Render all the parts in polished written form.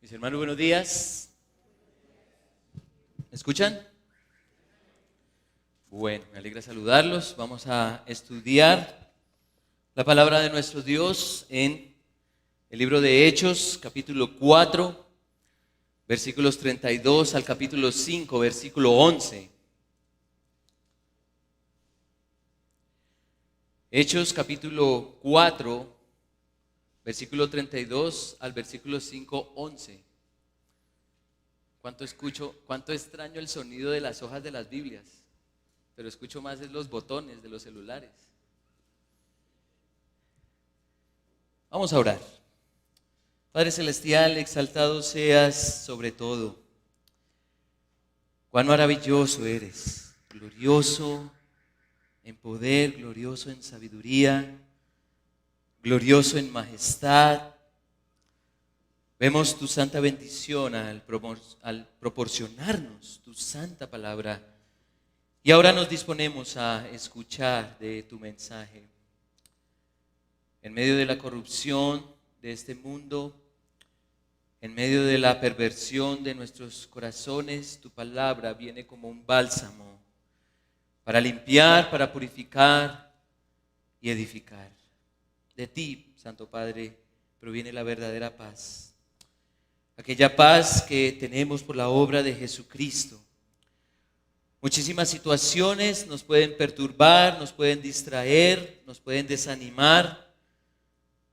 Mis hermanos, buenos días. ¿Me escuchan? Bueno, me alegra saludarlos. Vamos a estudiar la palabra de nuestro Dios en el libro de Hechos, capítulo 4, versículos 32 al capítulo 5, versículo 11. Hechos, capítulo 4, versículo 32 al versículo 5, 11. Cuánto extraño el sonido de las hojas de las Biblias, pero escucho más es los botones de los celulares. Vamos a orar. Padre Celestial, exaltado seas sobre todo. Cuán maravilloso eres, glorioso en poder, glorioso en sabiduría, glorioso en majestad. Vemos tu santa bendición al proporcionarnos tu santa palabra. Y ahora nos disponemos a escuchar de tu mensaje. En medio de la corrupción de este mundo, en medio de la perversión de nuestros corazones, tu palabra viene como un bálsamo para limpiar, para purificar y edificar. De ti, Santo Padre, proviene la verdadera paz. Aquella paz que tenemos por la obra de Jesucristo. Muchísimas situaciones nos pueden perturbar, nos pueden distraer, nos pueden desanimar,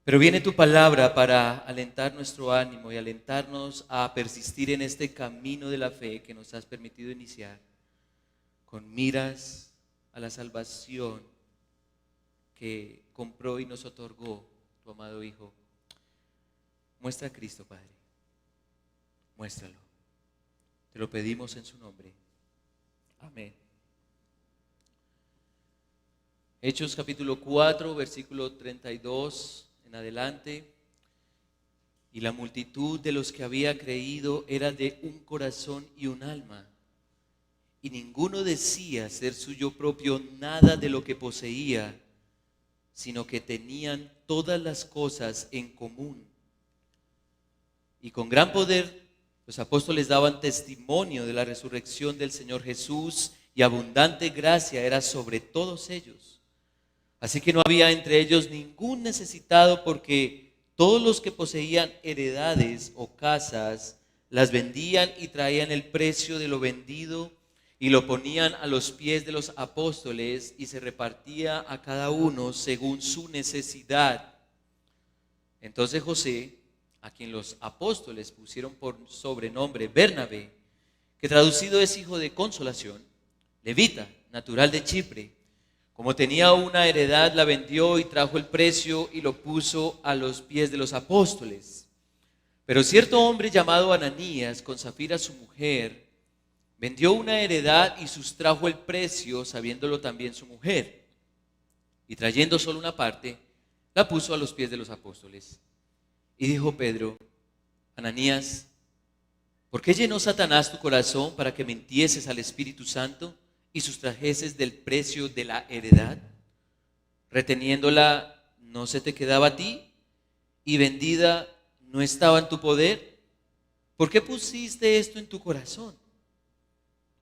pero viene tu palabra para alentar nuestro ánimo y alentarnos a persistir en este camino de la fe que nos has permitido iniciar, con miras a la salvación que compró y nos otorgó tu amado Hijo. Muestra a Cristo, Padre. Muéstralo. Te lo pedimos en su nombre. Amén. Hechos capítulo 4, versículo 32 en adelante. Y la multitud de los que había creído era de un corazón y un alma. Y ninguno decía ser suyo propio nada de lo que poseía, sino que tenían todas las cosas en común. Y con gran poder los apóstoles daban testimonio de la resurrección del Señor Jesús, y abundante gracia era sobre todos ellos. Así que no había entre ellos ningún necesitado, porque todos los que poseían heredades o casas las vendían y traían el precio de lo vendido y lo ponían a los pies de los apóstoles, y se repartía a cada uno según su necesidad. Entonces José, a quien los apóstoles pusieron por sobrenombre Bernabé, que traducido es hijo de consolación, levita, natural de Chipre, como tenía una heredad, la vendió y trajo el precio y lo puso a los pies de los apóstoles. Pero cierto hombre llamado Ananías, con Safira su mujer, vendió una heredad y sustrajo el precio, sabiéndolo también su mujer, y trayendo solo una parte, la puso a los pies de los apóstoles. Y dijo Pedro: Ananías, ¿por qué llenó Satanás tu corazón para que mintieses al Espíritu Santo y sustrajeses del precio de la heredad? Reteniéndola, ¿no se te quedaba a ti? Y vendida, ¿no estaba en tu poder? ¿Por qué pusiste esto en tu corazón?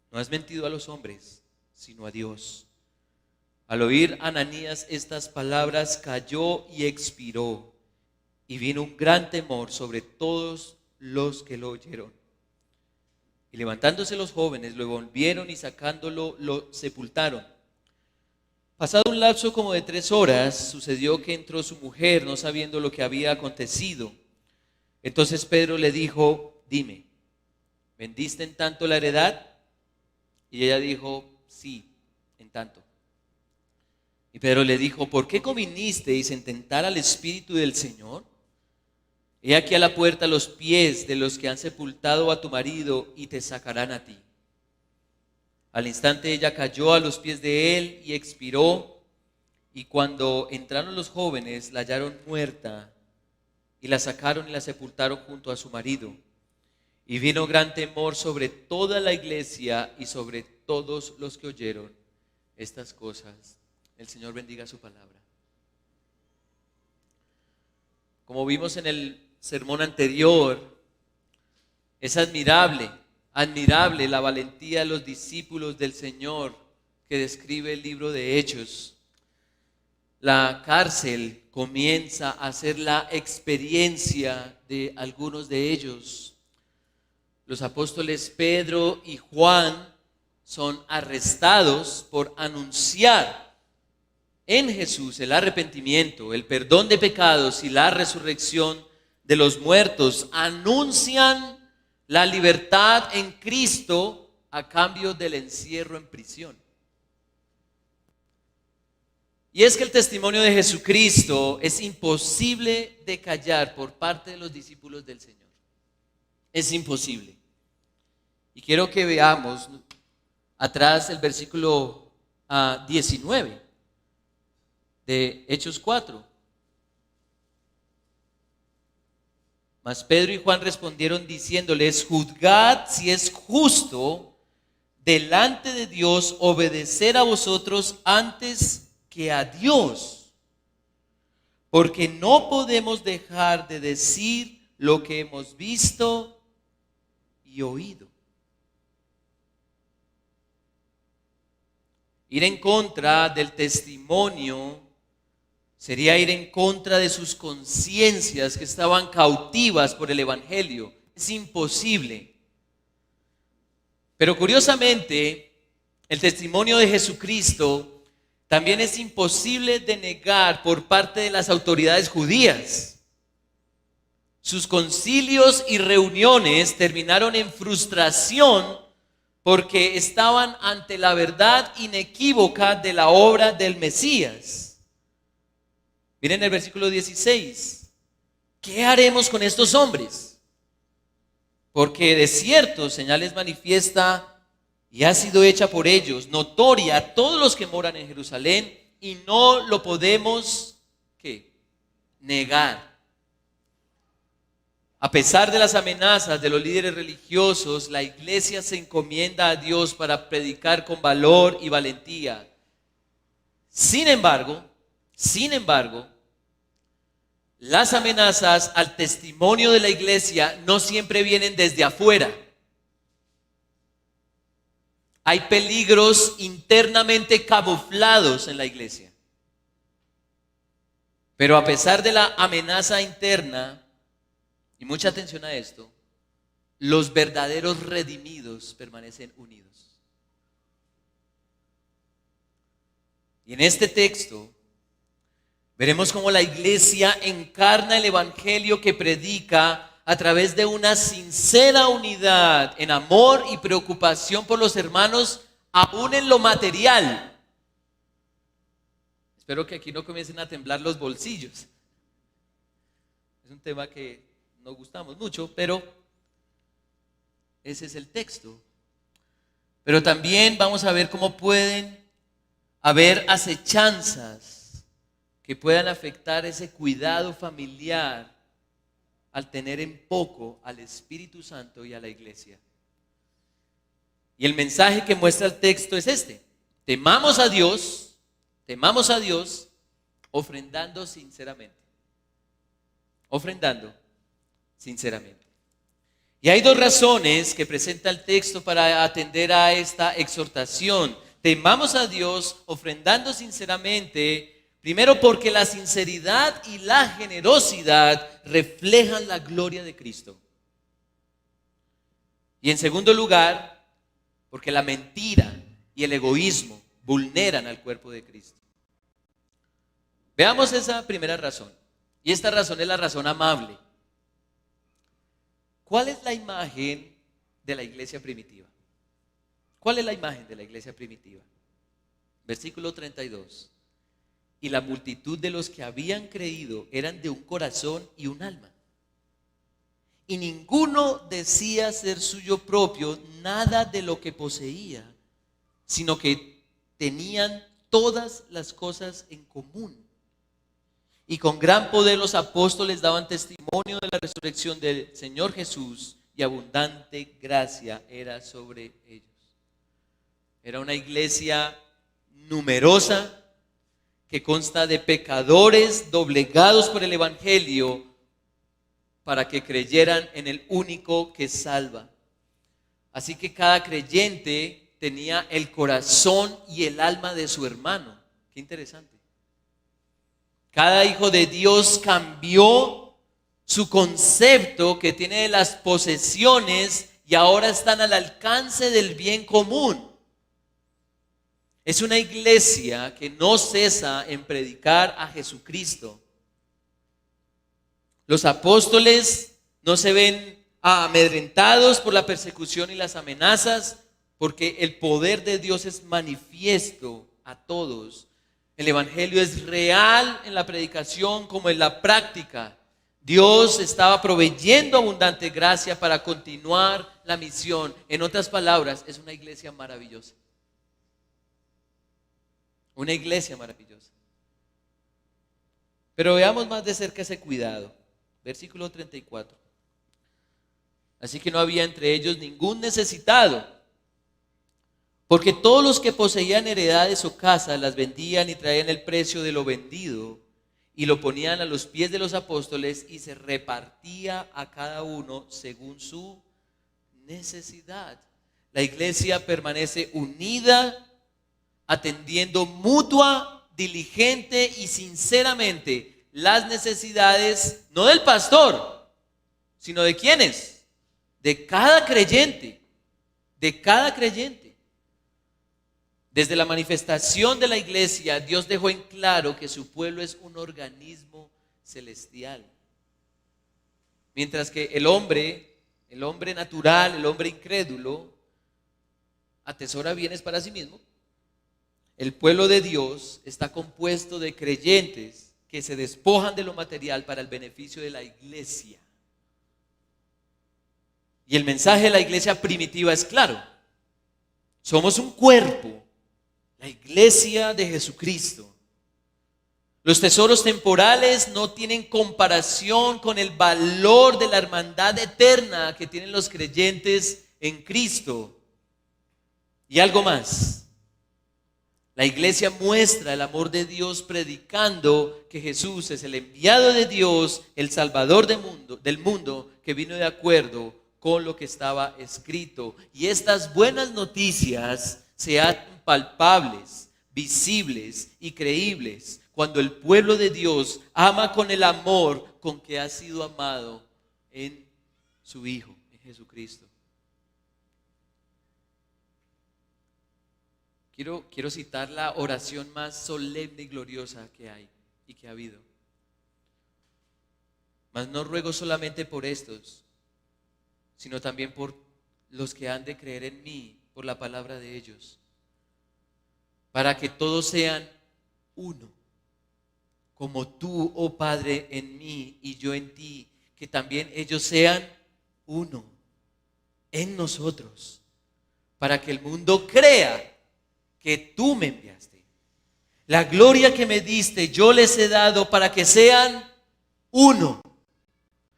No has mentido a los hombres, sino a Dios. Al oír Ananías estas palabras, cayó y expiró. Y vino un gran temor sobre todos los que lo oyeron. Y levantándose los jóvenes, lo envolvieron y sacándolo, lo sepultaron. Pasado un lapso como de 3 horas, sucedió que entró su mujer, no sabiendo lo que había acontecido. Entonces Pedro le dijo: dime, ¿vendiste en tanto la heredad? Y ella dijo: sí, en tanto. Y Pedro le dijo: ¿por qué convinisteis en tentar al Espíritu del Señor? He aquí a la puerta los pies de los que han sepultado a tu marido, y te sacarán a ti. Al instante ella cayó a los pies de él y expiró. Y cuando entraron los jóvenes, la hallaron muerta, y la sacaron y la sepultaron junto a su marido. Y vino gran temor sobre toda la iglesia y sobre todos los que oyeron estas cosas. El Señor bendiga su palabra. Como vimos en el sermón anterior, Es admirable la valentía de los discípulos del Señor que describe el libro de Hechos. La cárcel comienza a ser la experiencia de algunos de ellos. Los apóstoles Pedro y Juan son arrestados por anunciar en Jesús el arrepentimiento, el perdón de pecados y la resurrección de los muertos. Anuncian la libertad en Cristo a cambio del encierro en prisión. Y es que el testimonio de Jesucristo es imposible de callar por parte de los discípulos del Señor. Es imposible. Y quiero que veamos atrás el versículo 19 de Hechos 4. Mas Pedro y Juan respondieron diciéndoles: juzgad si es justo delante de Dios obedecer a vosotros antes que a Dios, porque no podemos dejar de decir lo que hemos visto y oído. Ir en contra del testimonio sería ir en contra de sus conciencias que estaban cautivas por el Evangelio. Es imposible. Pero curiosamente, el testimonio de Jesucristo también es imposible de negar por parte de las autoridades judías. Sus concilios y reuniones terminaron en frustración porque estaban ante la verdad inequívoca de la obra del Mesías. Miren el versículo 16. ¿Qué haremos con estos hombres? Porque de cierto señales manifiesta y ha sido hecha por ellos, notoria a todos los que moran en Jerusalén, y no lo podemos, ¿qué?, negar. A pesar de las amenazas de los líderes religiosos, la iglesia se encomienda a Dios para predicar con valor y valentía. Sin embargo, las amenazas al testimonio de la iglesia no siempre vienen desde afuera. Hay peligros internamente camuflados en la iglesia. Pero a pesar de la amenaza interna, y mucha atención a esto, los verdaderos redimidos permanecen unidos. Y en este texto veremos cómo la iglesia encarna el evangelio que predica a través de una sincera unidad en amor y preocupación por los hermanos, aún en lo material. Espero que aquí no comiencen a temblar los bolsillos. Es un tema que no gustamos mucho, pero ese es el texto. Pero también vamos a ver cómo pueden haber acechanzas que puedan afectar ese cuidado familiar al tener en poco al Espíritu Santo y a la iglesia. Y el mensaje que muestra el texto es este: temamos a Dios, ofrendando sinceramente. Y hay dos razones que presenta el texto para atender a esta exhortación. Temamos a Dios ofrendando sinceramente. Primero, porque la sinceridad y la generosidad reflejan la gloria de Cristo. Y en segundo lugar, porque la mentira y el egoísmo vulneran al cuerpo de Cristo. Veamos esa primera razón. Y esta razón es la razón amable. ¿Cuál es la imagen de la iglesia primitiva? ¿Cuál es la imagen de la iglesia primitiva? Versículo 32. Y la multitud de los que habían creído eran de un corazón y un alma. Y ninguno decía ser suyo propio nada de lo que poseía, sino que tenían todas las cosas en común. Y con gran poder los apóstoles daban testimonio de la resurrección del Señor Jesús, y abundante gracia era sobre ellos. Era una iglesia numerosa que consta de pecadores doblegados por el evangelio, para que creyeran en el único que salva. Así que cada creyente tenía el corazón y el alma de su hermano. Qué interesante. Cada hijo de Dios cambió su concepto que tiene de las posesiones y ahora están al alcance del bien común. Es una iglesia que no cesa en predicar a Jesucristo. Los apóstoles no se ven amedrentados por la persecución y las amenazas, porque el poder de Dios es manifiesto a todos. El evangelio es real en la predicación como en la práctica. Dios estaba proveyendo abundante gracia para continuar la misión. En otras palabras, es una iglesia maravillosa. Una iglesia maravillosa. Pero veamos más de cerca ese cuidado. Versículo 34. Así que no había entre ellos ningún necesitado, porque todos los que poseían heredades o casas las vendían y traían el precio de lo vendido y lo ponían a los pies de los apóstoles, y se repartía a cada uno según su necesidad. La iglesia permanece unida, atendiendo mutua, diligente y sinceramente las necesidades, no del pastor, sino de ¿quiénes? De cada creyente, de cada creyente. Desde la manifestación de la iglesia, Dios dejó en claro que su pueblo es un organismo celestial. Mientras que el hombre natural, el hombre incrédulo, atesora bienes para sí mismo, el pueblo de Dios está compuesto de creyentes que se despojan de lo material para el beneficio de la iglesia. Y el mensaje de la iglesia primitiva es claro. Somos un cuerpo, la iglesia de Jesucristo. Los tesoros temporales no tienen comparación con el valor de la hermandad eterna que tienen los creyentes en Cristo. Y algo más. La iglesia muestra el amor de Dios predicando que Jesús es el enviado de Dios, el Salvador del mundo, que vino de acuerdo con lo que estaba escrito. Y estas buenas noticias se hacen palpables, visibles y creíbles cuando el pueblo de Dios ama con el amor con que ha sido amado en su Hijo, en Jesucristo. Quiero citar la oración más solemne y gloriosa que hay y que ha habido. Mas no ruego solamente por estos, sino también por los que han de creer en mí por la palabra de ellos, para que todos sean uno, como tú, oh Padre, en mí y yo en ti, que también ellos sean uno en nosotros, para que el mundo crea que tú me enviaste. La gloria que me diste yo les he dado para que sean uno,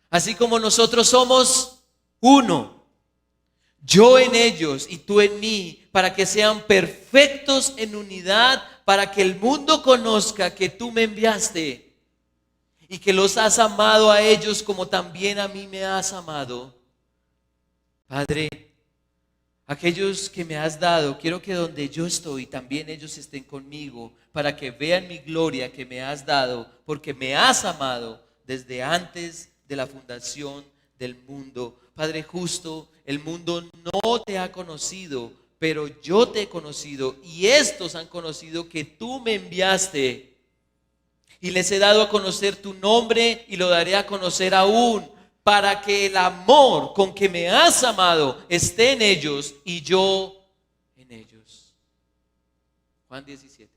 así como nosotros somos uno, yo en ellos y tú en mí, para que sean perfectos en unidad, para que el mundo conozca que tú me enviaste y que los has amado a ellos como también a mí me has amado. Padre, aquellos que me has dado, quiero que donde yo estoy también ellos estén conmigo, para que vean mi gloria que me has dado, porque me has amado desde antes de la fundación del mundo. Padre justo, el mundo no te ha conocido, pero yo te he conocido, y estos han conocido que tú me enviaste, y les he dado a conocer tu nombre y lo daré a conocer aún, para que el amor con que me has amado esté en ellos y yo en ellos. Juan 17.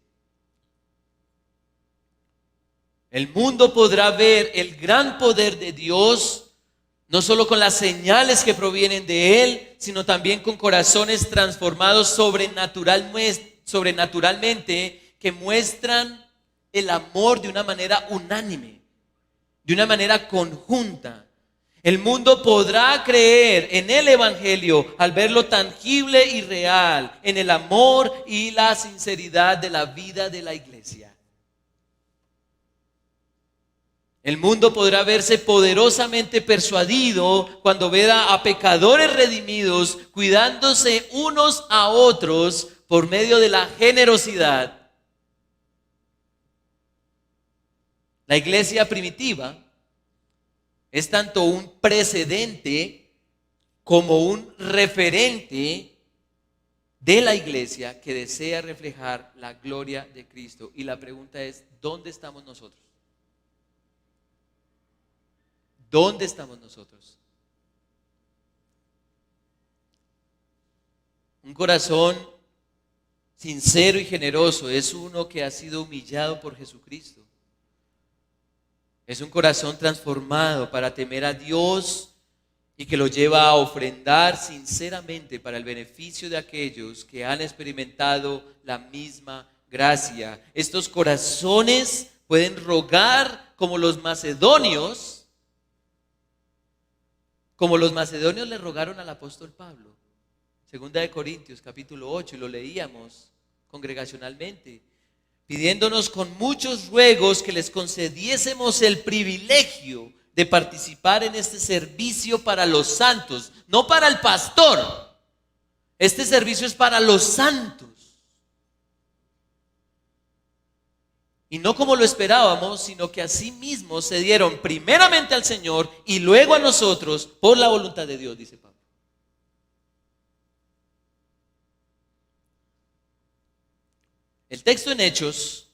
El mundo podrá ver el gran poder de Dios, no solo con las señales que provienen de Él, sino también con corazones transformados sobrenaturalmente, que muestran el amor de una manera unánime, de una manera conjunta. El mundo podrá creer en el evangelio al verlo tangible y real, en el amor y la sinceridad de la vida de la iglesia. El mundo podrá verse poderosamente persuadido cuando vea a pecadores redimidos cuidándose unos a otros por medio de la generosidad. La iglesia primitiva es tanto un precedente como un referente de la iglesia que desea reflejar la gloria de Cristo. Y la pregunta es, ¿dónde estamos nosotros? ¿Dónde estamos nosotros? Un corazón sincero y generoso es uno que ha sido humillado por Jesucristo. Es un corazón transformado para temer a Dios y que lo lleva a ofrendar sinceramente para el beneficio de aquellos que han experimentado la misma gracia. Estos corazones pueden rogar como los macedonios le rogaron al apóstol Pablo. Segunda de Corintios capítulo 8, y lo leíamos congregacionalmente, pidiéndonos con muchos ruegos que les concediésemos el privilegio de participar en este servicio para los santos, no para el pastor. Este servicio es para los santos. Y no como lo esperábamos, sino que así mismo se dieron primeramente al Señor y luego a nosotros por la voluntad de Dios, dice Pablo. El texto en Hechos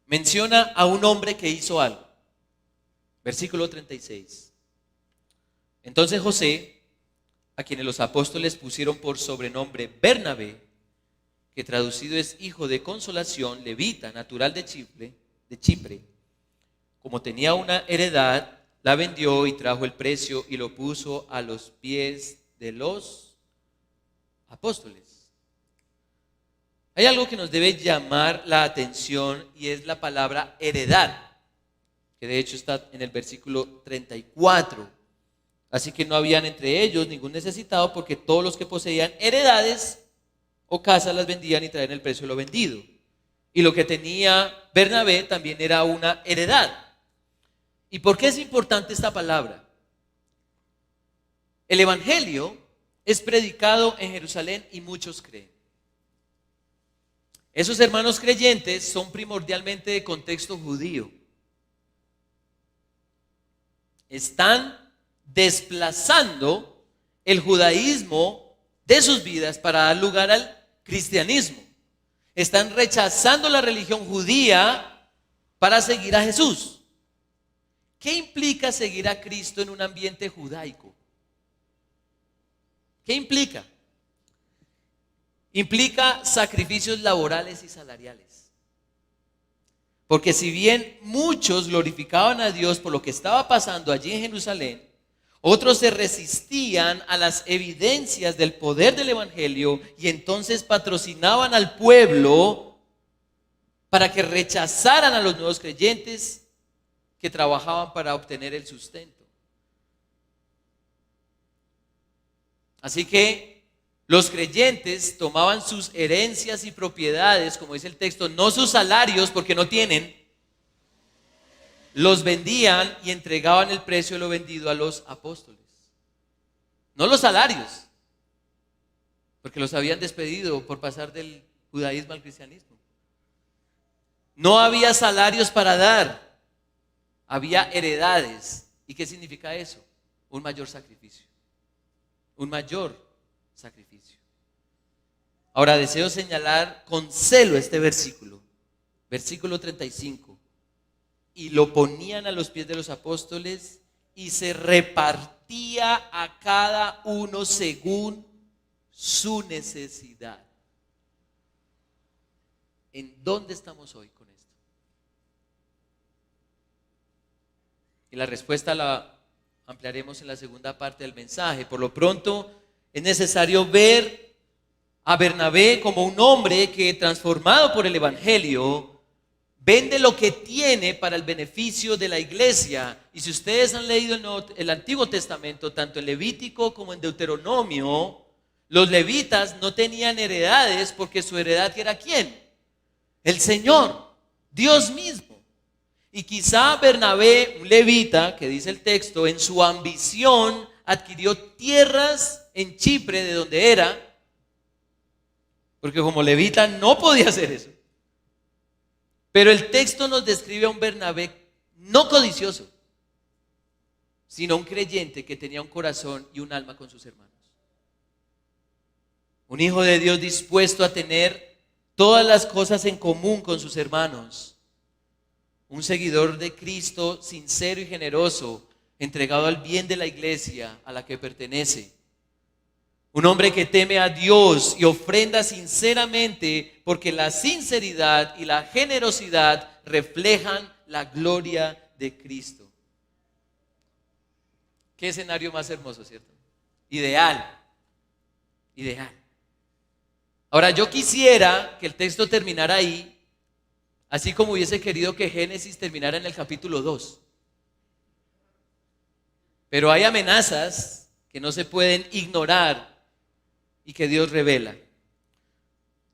menciona a un hombre que hizo algo. Versículo 36. Entonces José, a quienes los apóstoles pusieron por sobrenombre Bernabé, que traducido es hijo de consolación, levita, natural de Chipre, como tenía una heredad, la vendió y trajo el precio y lo puso a los pies de los apóstoles. Hay algo que nos debe llamar la atención y es la palabra heredad, que de hecho está en el versículo 34. Así que no habían entre ellos ningún necesitado, porque todos los que poseían heredades o casas las vendían y traían el precio de lo vendido. Y lo que tenía Bernabé también era una heredad. ¿Y por qué es importante esta palabra? El evangelio es predicado en Jerusalén y muchos creen. Esos hermanos creyentes son primordialmente de contexto judío. Están desplazando el judaísmo de sus vidas para dar lugar al cristianismo. Están rechazando la religión judía para seguir a Jesús. ¿Qué implica seguir a Cristo en un ambiente judaico? ¿Qué implica? Implica sacrificios laborales y salariales. Porque si bien muchos glorificaban a Dios por lo que estaba pasando allí en Jerusalén, otros se resistían a las evidencias del poder del evangelio y entonces patrocinaban al pueblo para que rechazaran a los nuevos creyentes que trabajaban para obtener el sustento. Así que los creyentes tomaban sus herencias y propiedades, como dice el texto, no sus salarios porque no tienen, los vendían y entregaban el precio de lo vendido a los apóstoles. No los salarios, porque los habían despedido por pasar del judaísmo al cristianismo. No había salarios para dar, había heredades. ¿Y qué significa eso? Un mayor sacrificio. Un mayor sacrificio. Ahora deseo señalar con celo este versículo, versículo 35. Y lo ponían a los pies de los apóstoles y se repartía a cada uno según su necesidad. ¿En dónde estamos hoy con esto? Y la respuesta la ampliaremos en la segunda parte del mensaje. Por lo pronto es necesario ver a Bernabé como un hombre que, transformado por el evangelio, vende lo que tiene para el beneficio de la iglesia. Y si ustedes han leído el Antiguo Testamento, tanto en Levítico como en Deuteronomio, los levitas no tenían heredades porque su heredad era ¿quién? El Señor, Dios mismo. Y quizá Bernabé, un levita, que dice el texto, en su ambición adquirió tierras en Chipre, de donde era, porque como levita no podía hacer eso. Pero el texto nos describe a un Bernabé no codicioso, sino un creyente que tenía un corazón y un alma con sus hermanos. Un hijo de Dios dispuesto a tener todas las cosas en común con sus hermanos. Un seguidor de Cristo sincero y generoso, entregado al bien de la iglesia a la que pertenece. Un hombre que teme a Dios y ofrenda sinceramente, porque la sinceridad y la generosidad reflejan la gloria de Cristo. Qué escenario más hermoso, ¿cierto? Ideal. Ideal. Ahora, yo quisiera que el texto terminara ahí, así como hubiese querido que Génesis terminara en el capítulo 2. Pero hay amenazas que no se pueden ignorar y que Dios revela.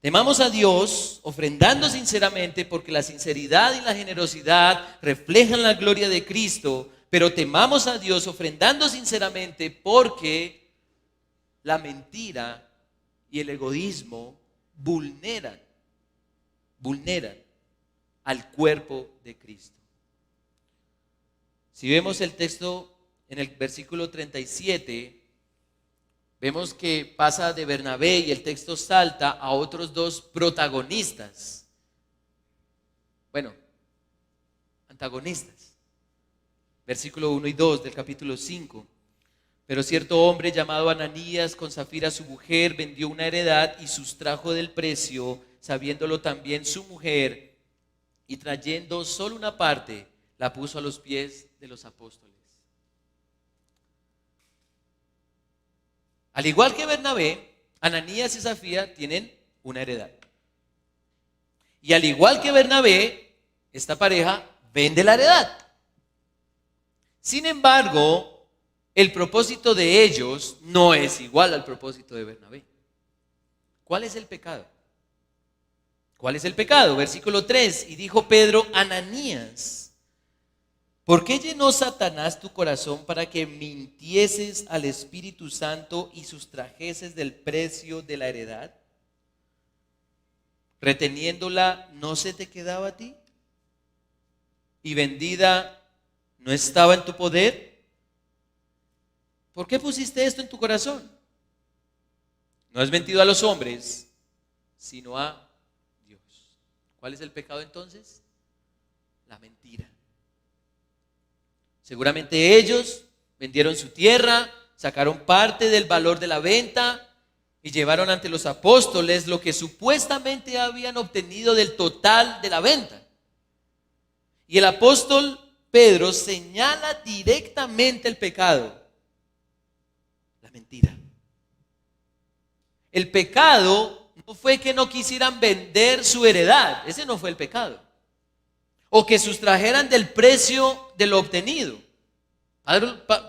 Temamos a Dios ofrendando sinceramente, porque la sinceridad y la generosidad reflejan la gloria de Cristo, pero temamos a Dios ofrendando sinceramente porque la mentira y el egoísmo vulneran al cuerpo de Cristo. Si vemos el texto en el versículo 37, vemos que pasa de Bernabé y el texto salta a otros dos protagonistas. Bueno, antagonistas. Versículo 1 y 2 del capítulo 5. Pero cierto hombre llamado Ananías, con Safira su mujer, vendió una heredad y sustrajo del precio, sabiéndolo también su mujer, y trayendo solo una parte, la puso a los pies de los apóstoles. Al igual que Bernabé, Ananías y Safira tienen una heredad. Y al igual que Bernabé, esta pareja vende la heredad. Sin embargo, el propósito de ellos no es igual al propósito de Bernabé. ¿Cuál es el pecado? ¿Cuál es el pecado? Versículo 3, y dijo Pedro: Ananías, ¿por qué llenó Satanás tu corazón para que mintieses al Espíritu Santo y sustrajeses del precio de la heredad? ¿Reteniéndola no se te quedaba a ti? ¿Y vendida no estaba en tu poder? ¿Por qué pusiste esto en tu corazón? No has mentido a los hombres, sino a Dios. ¿Cuál es el pecado entonces? La mentira. Seguramente ellos vendieron su tierra, sacaron parte del valor de la venta y llevaron ante los apóstoles lo que supuestamente habían obtenido del total de la venta. Y el apóstol Pedro señala directamente el pecado: la mentira. El pecado no fue que no quisieran vender su heredad, ese no fue el pecado. O que sustrajeran del precio de lo obtenido.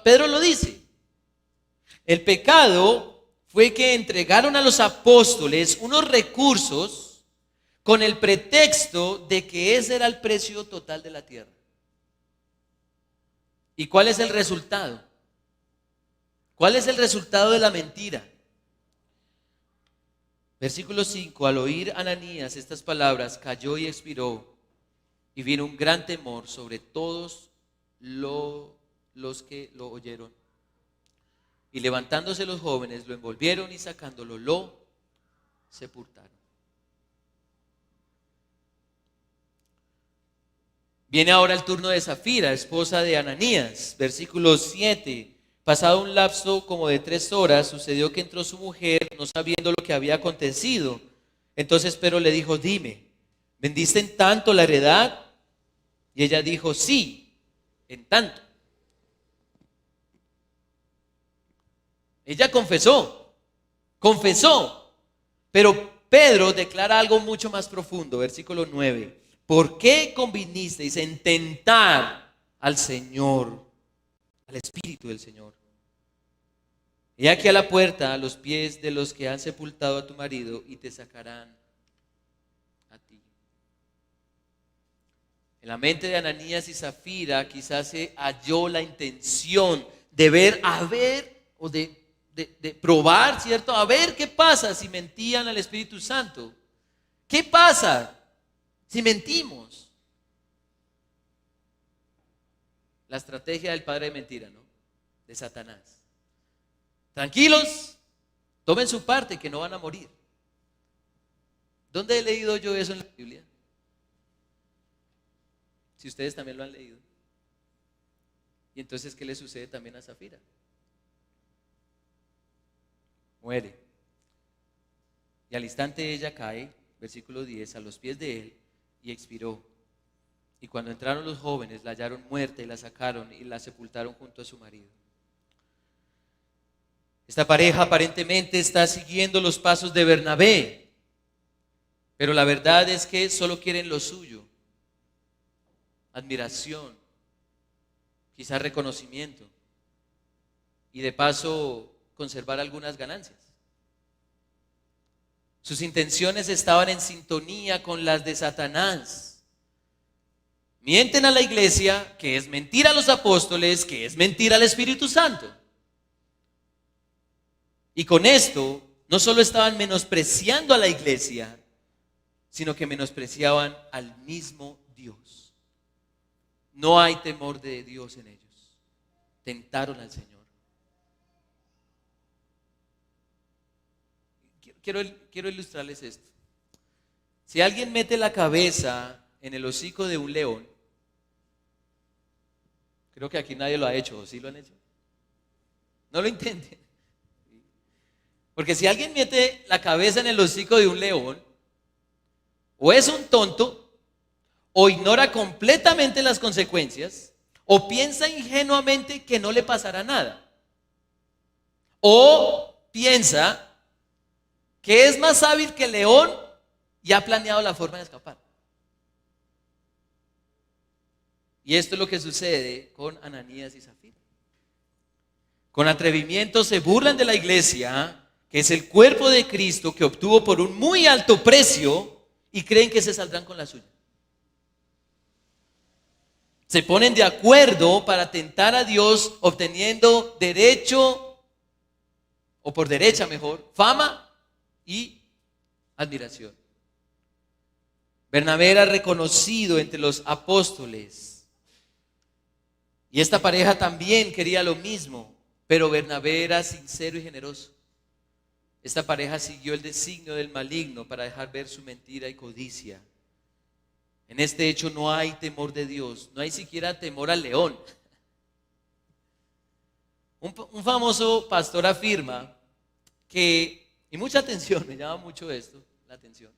Pedro lo dice. El pecado fue que entregaron a los apóstoles unos recursos con el pretexto de que ese era el precio total de la tierra. ¿Y cuál es el resultado? ¿Cuál es el resultado de la mentira? Versículo 5, al oír Ananías estas palabras, cayó y expiró, y vino un gran temor sobre todos los que lo oyeron. Y levantándose los jóvenes, lo envolvieron y sacándolo, lo sepultaron. Viene ahora el turno de Safira, esposa de Ananías. Versículo 7. Pasado un lapso como de 3 horas, sucedió que entró su mujer, no sabiendo lo que había acontecido. Entonces Pedro le dijo: dime, ¿vendiste en tanto la heredad? Y ella dijo: sí, en tanto. Ella confesó, pero Pedro declara algo mucho más profundo. Versículo 9. ¿Por qué convinisteis en tentar al Señor, al Espíritu del Señor? He aquí a la puerta, a los pies de los que han sepultado a tu marido, y te sacarán a ti. En la mente de Ananías y Zafira quizás se halló la intención de ver, o de probar, ¿cierto? A ver qué pasa si mentían al Espíritu Santo. ¿Qué pasa si mentimos? La estrategia del padre de mentira, ¿no? De Satanás. Tranquilos, tomen su parte que no van a morir. ¿Dónde he leído yo eso en la Biblia? Si ustedes también lo han leído. Y entonces, ¿qué le sucede también a Zafira? Muere. Y al instante ella cae, versículo 10, a los pies de él y expiró. Y cuando entraron los jóvenes, la hallaron muerta y la sacaron y la sepultaron junto a su marido. Esta pareja aparentemente está siguiendo los pasos de Bernabé, pero la verdad es que solo quieren lo suyo: admiración, quizás reconocimiento y de paso conservar algunas ganancias. Sus intenciones estaban en sintonía con las de Satanás. Mienten a la iglesia, que es mentir a los apóstoles, que es mentir al Espíritu Santo. Y con esto no solo estaban menospreciando a la iglesia, sino que menospreciaban al mismo Dios. No hay temor de Dios en ellos. Tentaron al Señor. Quiero ilustrarles esto. Si alguien mete la cabeza en el hocico de un león, creo que aquí nadie lo ha hecho, ¿o sí lo han hecho? No lo intenten. Porque si alguien mete la cabeza en el hocico de un león, o es un tonto, o ignora completamente las consecuencias, o piensa ingenuamente que no le pasará nada, o piensa que es más hábil que el león y ha planeado la forma de escapar. Y esto es lo que sucede con Ananías y Zafira. Con atrevimiento se burlan de la iglesia, que es el cuerpo de Cristo que obtuvo por un muy alto precio, y creen que se saldrán con la suya. Se ponen de acuerdo para tentar a Dios, obteniendo derecho, o por derecha mejor, fama y admiración. Bernabé era reconocido entre los apóstoles, y esta pareja también quería lo mismo, pero Bernabé era sincero y generoso. Esta pareja siguió el designio del maligno para dejar ver su mentira y codicia. En este hecho no hay temor de Dios, no hay siquiera temor al león. Un famoso pastor afirma que, y mucha atención, me llama mucho esto, la atención: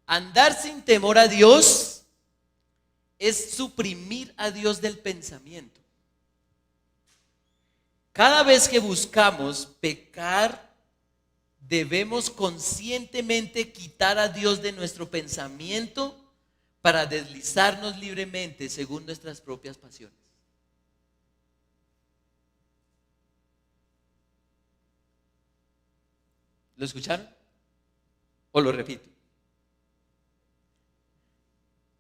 andar sin temor a Dios es suprimir a Dios del pensamiento. Cada vez que buscamos pecar, debemos conscientemente quitar a Dios de nuestro pensamiento para deslizarnos libremente según nuestras propias pasiones. ¿Lo escucharon? ¿O lo repito?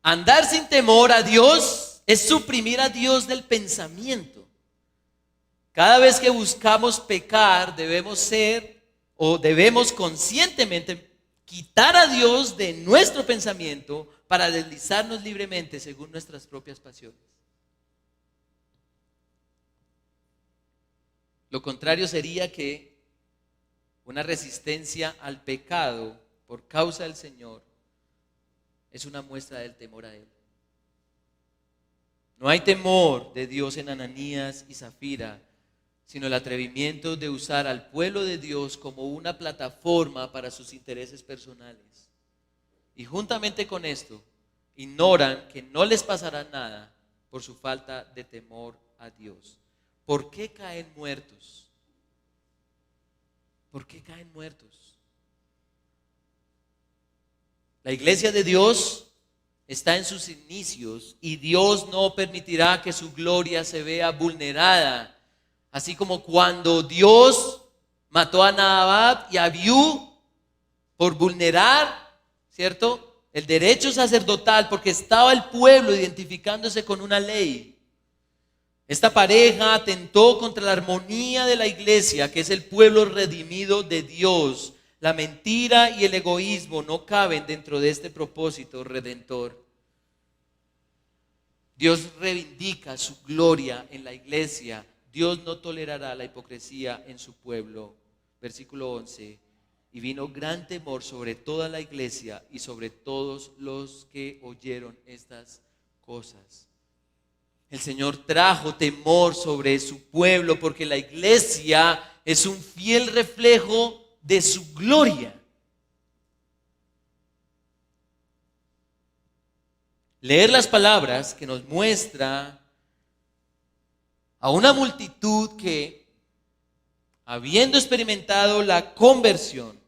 Andar sin temor a Dios es suprimir a Dios del pensamiento. Cada vez que buscamos pecar, debemos conscientemente quitar a Dios de nuestro pensamiento para deslizarnos libremente según nuestras propias pasiones. Lo contrario sería que una resistencia al pecado por causa del Señor es una muestra del temor a Él. No hay temor de Dios en Ananías y Zafira, sino el atrevimiento de usar al pueblo de Dios como una plataforma para sus intereses personales. Y juntamente con esto, ignoran que no les pasará nada por su falta de temor a Dios. ¿Por qué caen muertos? ¿Por qué caen muertos? La iglesia de Dios está en sus inicios y Dios no permitirá que su gloria se vea vulnerada. Así como cuando Dios mató a Nadab y a Abiú por vulnerar, ¿cierto?, el derecho sacerdotal, porque estaba el pueblo identificándose con una ley. Esta pareja atentó contra la armonía de la iglesia, que es el pueblo redimido de Dios. La mentira y el egoísmo no caben dentro de este propósito redentor. Dios reivindica su gloria en la iglesia. Dios no tolerará la hipocresía en su pueblo. Versículo 11. Y vino gran temor sobre toda la iglesia y sobre todos los que oyeron estas cosas. El Señor trajo temor sobre su pueblo porque la iglesia es un fiel reflejo de su gloria. Leer las palabras que nos muestra a una multitud que, habiendo experimentado la conversión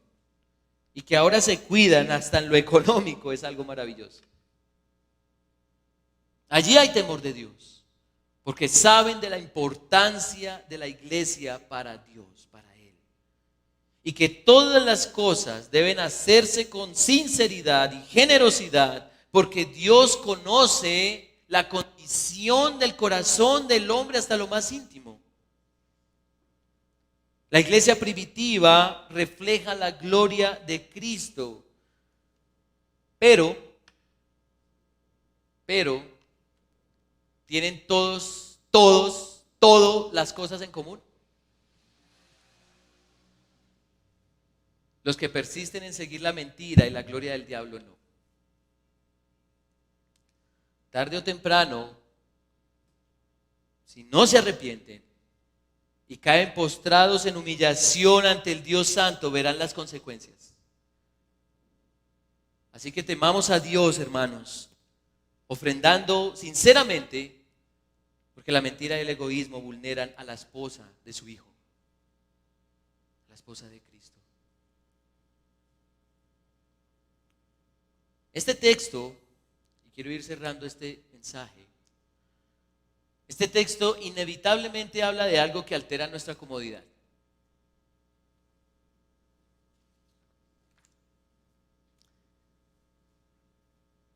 y que ahora se cuidan hasta en lo económico, es algo maravilloso. Allí hay temor de Dios, porque saben de la importancia de la iglesia para Dios, para Él. Y que todas las cosas deben hacerse con sinceridad y generosidad, porque Dios conoce la condición del corazón del hombre hasta lo más íntimo. La iglesia primitiva refleja la gloria de Cristo, pero ¿tienen todas las cosas en común? Los que persisten en seguir la mentira y la gloria del diablo no. Tarde o temprano, si no se arrepienten y caen postrados en humillación ante el Dios Santo, verán las consecuencias. Así que temamos a Dios, hermanos, ofrendando sinceramente, porque la mentira y el egoísmo vulneran a la esposa de su Hijo, a la esposa de Cristo. Este texto, y quiero ir cerrando este mensaje, este texto inevitablemente habla de algo que altera nuestra comodidad.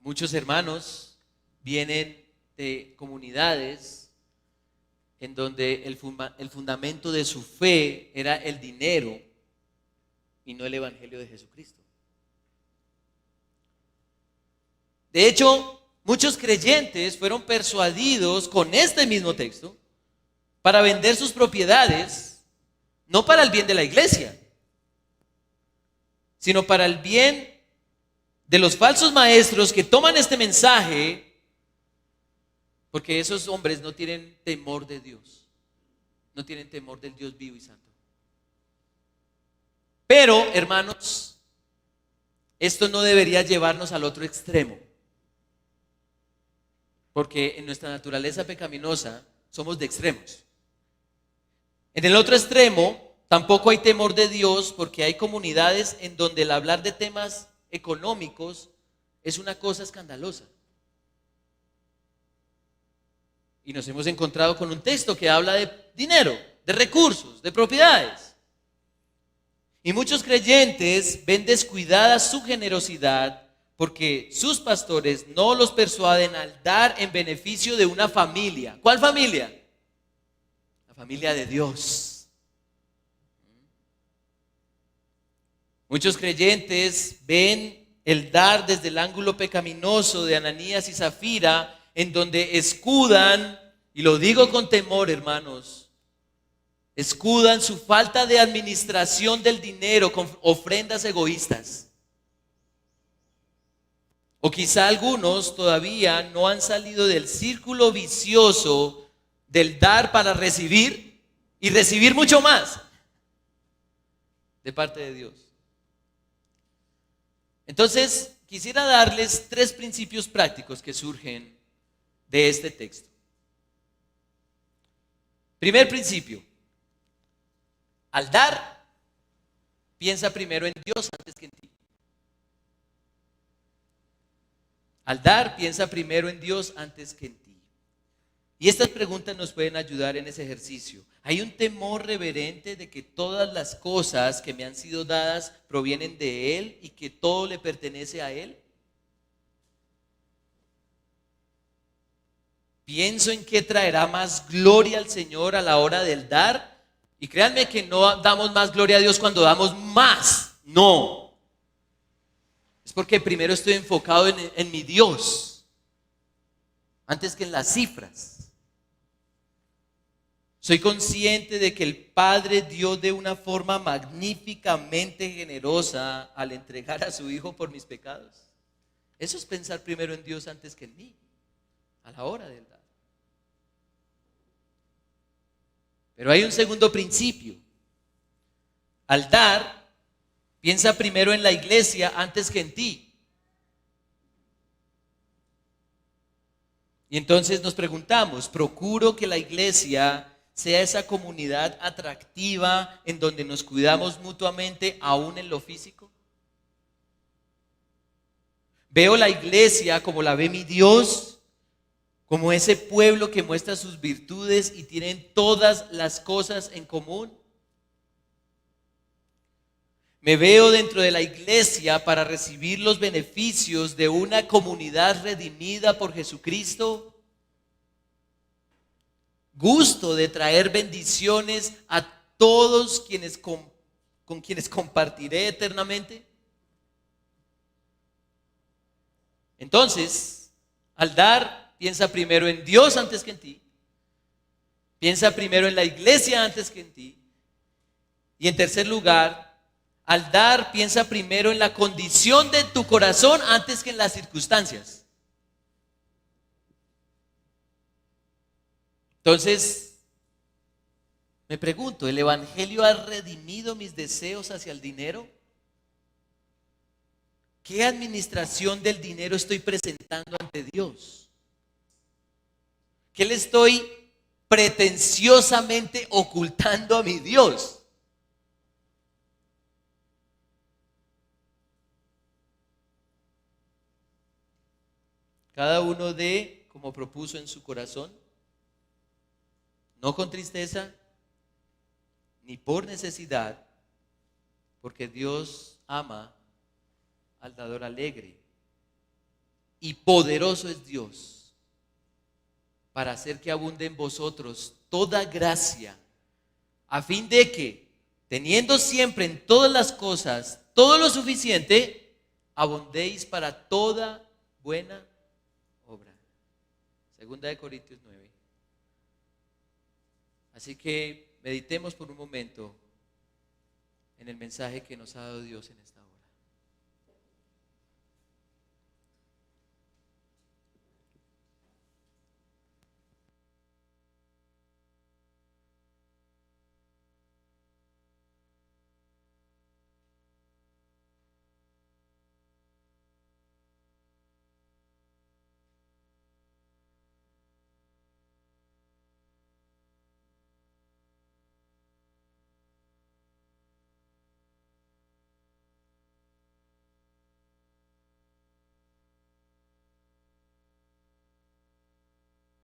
Muchos hermanos vienen de comunidades en donde el fundamento de su fe era el dinero y no el evangelio de Jesucristo. De hecho, muchos creyentes fueron persuadidos con este mismo texto para vender sus propiedades, no para el bien de la iglesia, sino para el bien de los falsos maestros que toman este mensaje, porque esos hombres no tienen temor de Dios, no tienen temor del Dios vivo y santo. Pero, hermanos, esto no debería llevarnos al otro extremo, porque en nuestra naturaleza pecaminosa somos de extremos. En el otro extremo tampoco hay temor de Dios, porque hay comunidades en donde el hablar de temas económicos es una cosa escandalosa. Y nos hemos encontrado con un texto que habla de dinero, de recursos, de propiedades. Y muchos creyentes ven descuidada su generosidad porque sus pastores no los persuaden al dar en beneficio de una familia. ¿Cuál familia? La familia de Dios. Muchos creyentes ven el dar desde el ángulo pecaminoso de Ananías y Zafira, en donde escudan, y lo digo con temor, hermanos, escudan su falta de administración del dinero con ofrendas egoístas. O quizá algunos todavía no han salido del círculo vicioso del dar para recibir y recibir mucho más de parte de Dios. Entonces, quisiera darles 3 principios prácticos que surgen de este texto. Primer principio: al dar, piensa primero en Dios antes que en ti. Al dar, piensa primero en Dios antes que en ti. Y estas preguntas nos pueden ayudar en ese ejercicio. ¿Hay un temor reverente de que todas las cosas que me han sido dadas provienen de Él y que todo le pertenece a Él? pienso en qué traerá más gloria al Señor a la hora del dar. Y créanme que no damos más gloria a Dios cuando damos más. No. Es porque primero estoy enfocado en mi Dios, antes que en las cifras. Soy consciente de que el Padre dio de una forma magníficamente generosa al entregar a su Hijo por mis pecados. Eso es pensar primero en Dios antes que en mí, a la hora del dar. Pero hay un segundo principio. Al dar, piensa primero en la iglesia antes que en ti. Y entonces nos preguntamos, ¿procuro que la iglesia sea esa comunidad atractiva en donde nos cuidamos mutuamente aún en lo físico? ¿Veo la iglesia como la ve mi Dios? Como ese pueblo que muestra sus virtudes y tienen todas las cosas en común. Me veo dentro de la iglesia para recibir los beneficios de una comunidad redimida por Jesucristo. Gusto de traer bendiciones a todos quienes con quienes compartiré eternamente. Entonces, al dar, piensa primero en Dios antes que en ti. Piensa primero en la iglesia antes que en ti. Y en tercer lugar, al dar, piensa primero en la condición de tu corazón antes que en las circunstancias. Entonces, me pregunto, ¿el Evangelio ha redimido mis deseos hacia el dinero? ¿Qué administración del dinero estoy presentando ante Dios? ¿Qué le estoy pretenciosamente ocultando a mi Dios? Cada uno dé como propuso en su corazón, no con tristeza ni por necesidad, porque Dios ama al dador alegre. Y poderoso es Dios para hacer que abunde en vosotros toda gracia, a fin de que, teniendo siempre en todas las cosas todo lo suficiente, abundéis para toda buena obra. Segunda de Corintios 9. Así que meditemos por un momento en el mensaje que nos ha dado Dios en esta hora.